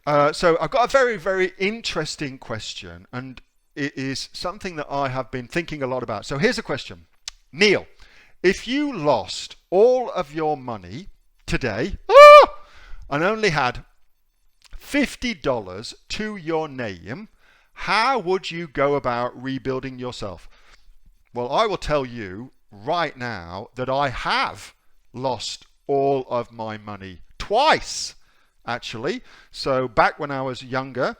So I've got a very, very interesting question, and it is something that I have been thinking a lot about. So here's a question. Neil, if you lost all of your money today and only had $50 to your name, how would you go about rebuilding yourself? Well, I will tell you right now that I have lost all of my money twice, actually. So back when I was younger,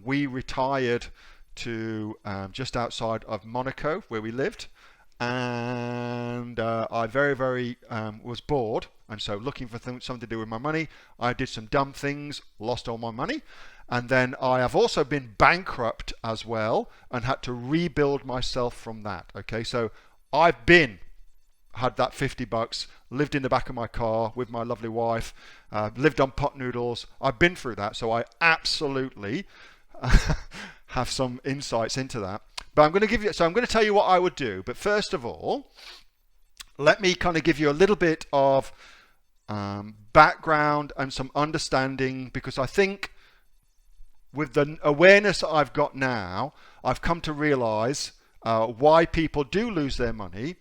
we retired to just outside of Monaco, where we lived, and I very was bored, and so looking for something to do with my money, I did some dumb things, lost all my money. And then I have also been bankrupt as well and had to rebuild myself from that. Okay, so I've had that $50, lived in the back of my car with my lovely wife, lived on pot noodles. I've been through that, so I absolutely have some insights into that. But I'm going to tell you what I would do. But first of all, let me kind of give you a little bit of background and some understanding, because I think with the awareness that I've got now, I've come to realize why people do lose their money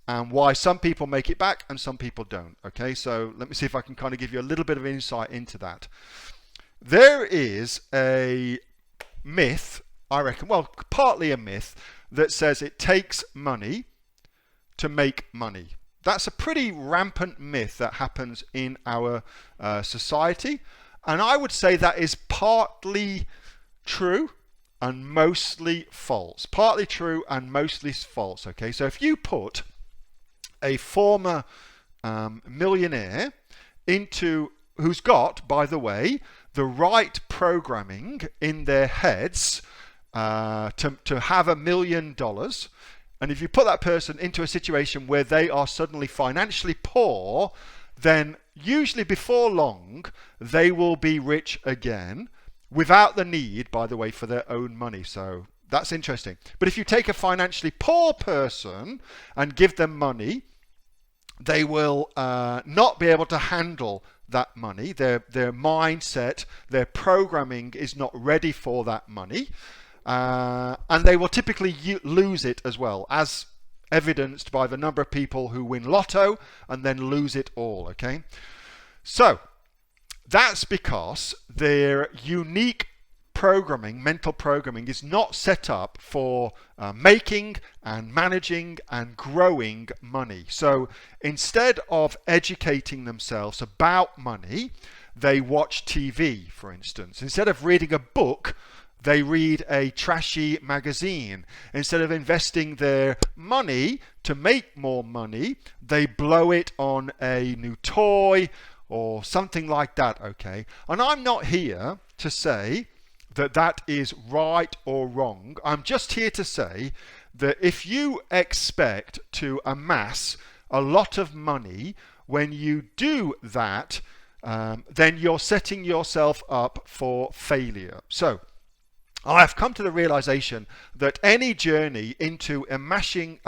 and why some people make it back and some people don't. Okay, so let me see if I can kind of give you a little bit of insight into that. There is a myth, I reckon, well, partly a myth, that says it takes money to make money. That's a pretty rampant myth that happens in our society. And I would say that is partly true and mostly false. Partly true and mostly false. Okay, so if you put a former millionaire who's got, by the way, the right programming in their heads to have $1 million, and if you put that person into a situation where they are suddenly financially poor, then usually before long they will be rich again without the need, by the way, for their own money. So that's interesting. But if you take a financially poor person and give them money, they will not be able to handle that money. Their mindset, their programming is not ready for that money, and they will typically lose it as well, as evidenced by the number of people who win lotto and then lose it all. Okay, so that's because their unique programming, mental programming, is not set up for making and managing and growing money. So instead of educating themselves about money, they watch TV, for instance. Instead of reading a book, they read a trashy magazine. Instead of investing their money to make more money, they blow it on a new toy or something like that. Okay, and I'm not here to say that that is right or wrong. I'm just here to say that if you expect to amass a lot of money, when you do that, then you're setting yourself up for failure. So I have come to the realization that any journey into amassing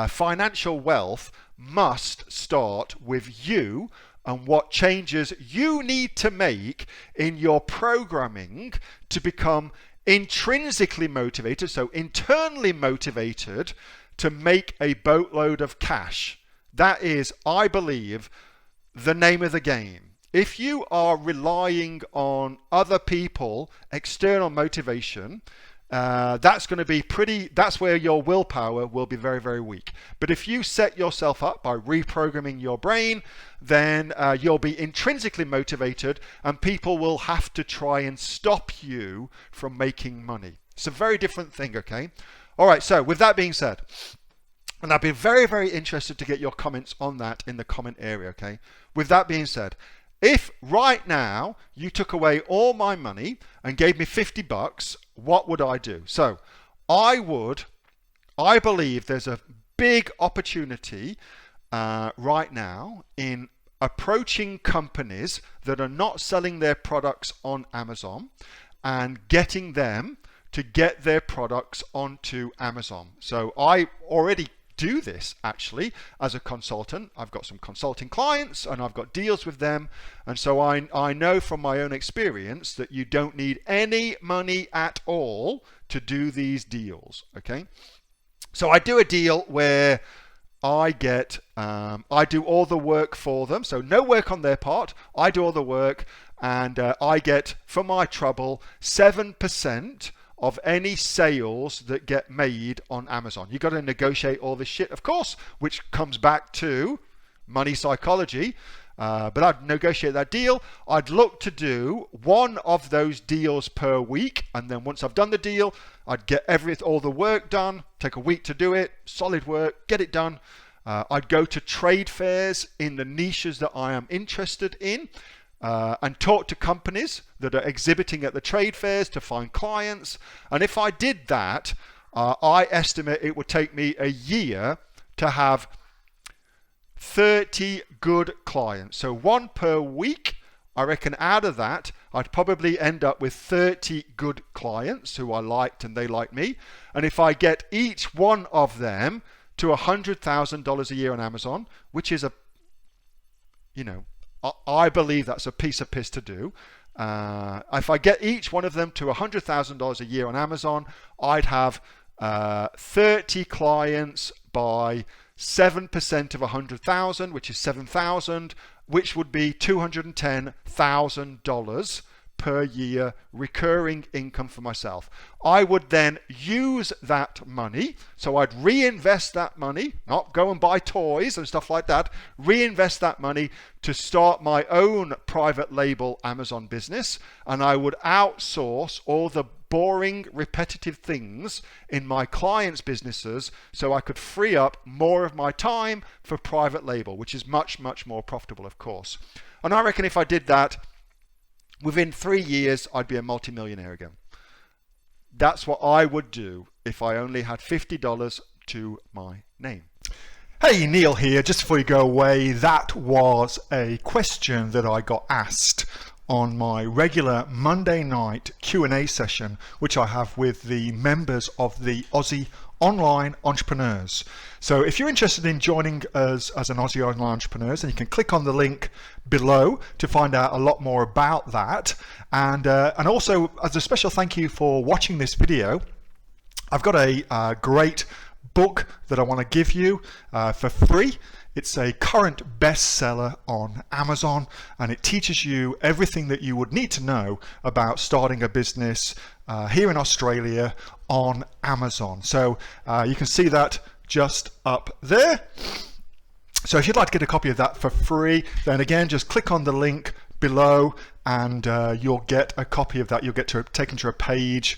financial wealth must start with you and what changes you need to make in your programming to become intrinsically motivated, so internally motivated, to make a boatload of cash. That is, I believe, the name of the game. If you are relying on other people, external motivation, that's going to be that's where your willpower will be very, very weak. But if you set yourself up by reprogramming your brain, then you'll be intrinsically motivated, and people will have to try and stop you from making money. It's a very different thing, okay? All right, so with that being said, and I'd be very, very interested to get your comments on that in the comment area, okay? With that being said, if right now you took away all my money and gave me $50, what would I do? So I believe there's a big opportunity right now in approaching companies that are not selling their products on Amazon and getting them to get their products onto Amazon. So I already do this actually as a consultant. I've got some consulting clients and I've got deals with them, and so I know from my own experience that you don't need any money at all to do these deals. Okay, so I do a deal where I do all the work for them, so no work on their part. I do all the work, and I get, for my trouble, 7% of any sales that get made on Amazon. You got to negotiate all this shit, of course, which comes back to money psychology. But I'd negotiate that deal. I'd look to do one of those deals per week, and then once I've done the deal, I'd get all the work done, take a week to do it, solid work, get it done. I'd go to trade fairs in the niches that I am interested in, and talk to companies that are exhibiting at the trade fairs to find clients. And if I did that, I estimate it would take me a year to have 30 good clients. So one per week. I reckon out of that, I'd probably end up with 30 good clients who I liked and they liked me. And if I get each one of them to $100,000 a year on Amazon, which is I believe that's a piece of piss to do. If I get each one of them to $100,000 a year on Amazon, I'd have 30 clients by 7% of 100,000, which is 7,000, which would be $210,000 per year recurring income for myself. I would then use that money, so I'd reinvest that money, not go and buy toys and stuff like that, reinvest that money to start my own private label Amazon business, and I would outsource all the boring, repetitive things in my clients' businesses so I could free up more of my time for private label, which is much, much more profitable, of course. And I reckon if I did that, within 3 years, I'd be a multimillionaire again. That's what I would do if I only had $50 to my name. Hey, Neil here. Just before you go away, that was a question that I got asked on my regular Monday night Q&A session, which I have with the members of the Aussie Online Entrepreneurs. So if you're interested in joining us as an Aussie Online Entrepreneurs, then you can click on the link below to find out a lot more about that. And also, as a special thank you for watching this video, I've got a great book that I want to give you for free. It's a current bestseller on Amazon, and it teaches you everything that you would need to know about starting a business here in Australia on Amazon. So you can see that just up there. So if you'd like to get a copy of that for free, then again, just click on the link below and you'll get a copy of that. You'll get taken to a page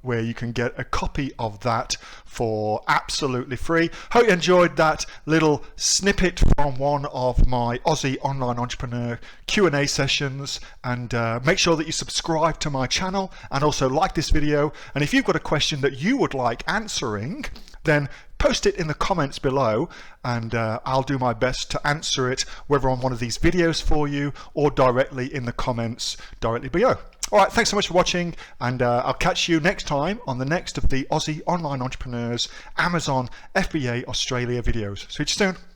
where you can get a copy of that for absolutely free. Hope you enjoyed that little snippet from one of my Aussie Online Entrepreneur Q&A sessions, and make sure that you subscribe to my channel and also like this video. And if you've got a question that you would like answering, then post it in the comments below, and I'll do my best to answer it, whether on one of these videos for you or directly in the comments directly below. All right, thanks so much for watching, and I'll catch you next time on the next of the Aussie Online Entrepreneurs Amazon FBA Australia videos. See you soon.